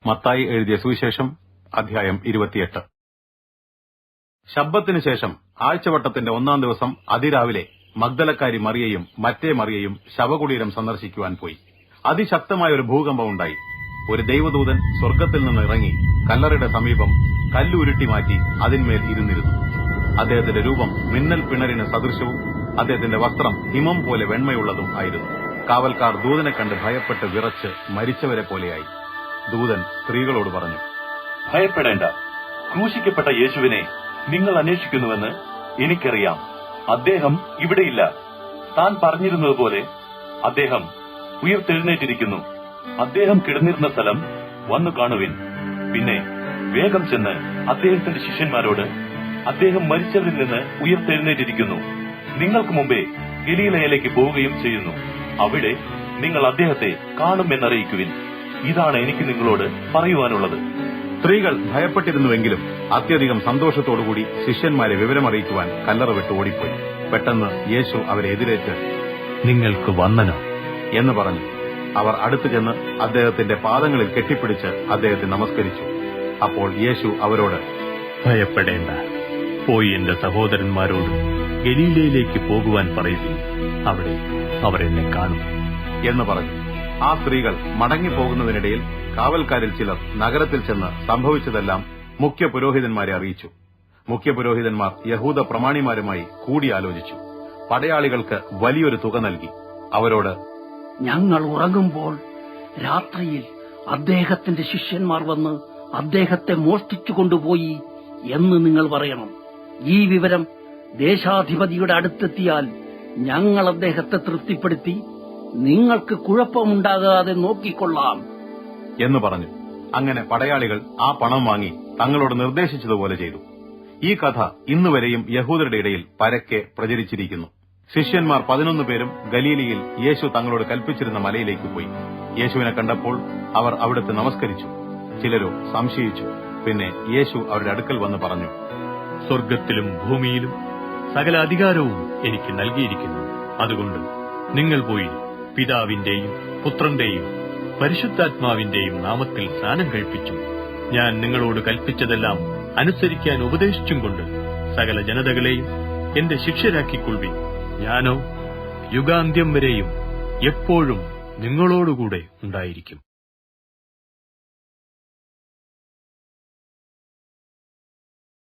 മത്തായി എഴുതിയ സുവിശേഷം അധ്യായം 28. ശബ്ബത്തിന് ശേഷം ആഴ്ചവട്ടത്തിന്റെ 1-ാം ദിവസം അതിരാവിലെ മഗ്ദലക്കാരി മറിയയും മറ്റേ മറിയയും ശവകുടീരം സന്ദർശിക്കുവാൻ പോയി. അതിശക്തമായ ഒരു ഭൂകമ്പം ഉണ്ടായി. ഒരു ദൈവദൂതൻ സ്വർഗ്ഗത്തിൽ നിന്ന് ഇറങ്ങി കല്ലറയുടെ സമീപം കല്ലുരുട്ടി മാറ്റി അതിന്മേൽ ഇരുന്നിരുന്നു. അദ്ദേഹത്തിന്റെ രൂപം മിന്നൽ പിണരിന് സദൃശവും അദ്ദേഹത്തിന്റെ വസ്ത്രം ഹിമം പോലെ വെണ്മയുള്ളതും ആയിരുന്നു. കാവൽക്കാർ ദൂതനെ കണ്ട് ഭയപ്പെട്ട് വിറച്ച് മരിച്ചവരെ പോലെയായി. ദൂതൻ സ്ത്രീകളോട് പറഞ്ഞു, ഭയപ്പെടേണ്ട. ക്രൂശിക്കപ്പെട്ട യേശുവിനെ നിങ്ങൾ അന്വേഷിക്കുന്നുവെന്ന് എനിക്കറിയാം. അദ്ദേഹം ഇവിടെയില്ല. താൻ പറഞ്ഞിരുന്നതുപോലെ അദ്ദേഹം ഉയർത്തെഴുന്നേറ്റിരിക്കുന്നു. അദ്ദേഹം കിടന്നിരുന്ന സ്ഥലം വന്നു കാണുവിൻ. പിന്നെ വേഗം ചെന്ന് അദ്ദേഹത്തിന്റെ ശിഷ്യന്മാരോട്, അദ്ദേഹം മരിച്ചവരിൽ നിന്ന് ഉയർത്തെഴുന്നേറ്റിരിക്കുന്നു, നിങ്ങൾക്ക് മുമ്പേ ഗലീലയിലേക്ക് പോവുകയും ചെയ്യുന്നു. അവിടെ നിങ്ങൾ അദ്ദേഹത്തെ കാണുമെന്നറിയിക്കുവിൻ. ഇതാണ് എനിക്ക് നിങ്ങളോട് പറയുവാനുള്ളത്. സ്ത്രീകൾ ഭയപ്പെട്ടിരുന്നുവെങ്കിലും അത്യധികം സന്തോഷത്തോടുകൂടി ശിഷ്യന്മാരെ വിവരമറിയിക്കുവാൻ കല്ലറ വിട്ട് ഓടിപ്പോയി. പെട്ടെന്ന് യേശു അവരെ എതിരേറ്റ്, നിങ്ങൾക്ക് വന്ദനം എന്ന് പറഞ്ഞു. അവർ അടുത്തു ചെന്ന് അദ്ദേഹത്തിന്റെ പാദങ്ങളിൽ കെട്ടിപ്പിടിച്ച് അദ്ദേഹത്തെ നമസ്കരിച്ചു. അപ്പോൾ യേശു അവരോട്, ഭയപ്പെടേണ്ട. പോയി എന്റെ സഹോദരന്മാരോട് ഗലീലയിലേക്ക് പോകുവാൻ പറയുവിൻ. അവിടെ അവർ എന്നെ കാണും എന്ന് പറഞ്ഞു. ആ സ്ത്രീകൾ മടങ്ങിപ്പോകുന്നതിനിടയിൽ കാവൽക്കാരിൽ ചിലർ നഗരത്തിൽ ചെന്ന് സംഭവിച്ചതെല്ലാം മുഖ്യപുരോഹിതന്മാരെ അറിയിച്ചു. മുഖ്യപുരോഹിതന്മാർ യഹൂദ പ്രമാണിമാരുമായി കൂടിയാലോചിച്ചു. പടയാളികൾക്ക് വലിയൊരു തുക നൽകി. അവരോട്, ഞങ്ങൾ ഉറങ്ങുമ്പോൾ രാത്രിയിൽ അദ്ദേഹത്തിന്റെ ശിഷ്യന്മാർ വന്ന് അദ്ദേഹത്തെ മോഷ്ടിച്ചു കൊണ്ടുപോയി എന്ന് നിങ്ങൾ പറയണം. ഈ വിവരം ദേശാധിപതിയുടെ അടുത്തെത്തിയാൽ ഞങ്ങൾ അദ്ദേഹത്തെ തൃപ്തിപ്പെടുത്തി നിങ്ങൾക്ക് കുഴപ്പമുണ്ടാകാതെ നോക്കിക്കൊള്ളാം എന്ന് പറഞ്ഞു. അങ്ങനെ പടയാളികൾ ആ പണം വാങ്ങി തങ്ങളോട് നിർദ്ദേശിച്ചതുപോലെ ചെയ്തു. ഈ കഥ ഇന്നുവരെയും യഹൂദരുടെ ഇടയിൽ പരക്കെ പ്രചരിച്ചിരിക്കുന്നു. ശിഷ്യന്മാർ 11 പേരും ഗലീലയിൽ യേശു തങ്ങളോട് കൽപ്പിച്ചിരുന്ന മലയിലേക്ക് പോയി. യേശുവിനെ കണ്ടപ്പോൾ അവർ അവിടുത്തെ നമസ്കരിച്ചു. ചിലരോ സംശയിച്ചു. പിന്നെ യേശു അവരുടെ അടുക്കൽ വന്ന് പറഞ്ഞു, സ്വർഗ്ഗത്തിലും ഭൂമിയിലും സകല അധികാരവും എനിക്ക് നൽകിയിരിക്കുന്നു. അതുകൊണ്ട് നിങ്ങൾ പോയി പിതാവിന്റെയും പുത്രന്റെയും പരിശുദ്ധാത്മാവിന്റെയും നാമത്തിൽ സ്നാനം കഴിപ്പിച്ചു. ഞാൻ നിങ്ങളോട് കൽപ്പിച്ചതെല്ലാം അനുസരിക്കാൻ ഉപദേശിച്ചും കൊണ്ട് സകല ജനതകളെയും എന്റെ ശിഷ്യരാക്കിക്കൊള്ളുവിൻ. ഞാനോ യുഗാന്ത്യം വരെയും എപ്പോഴും നിങ്ങളോടുകൂടെ ഉണ്ടായിരിക്കും.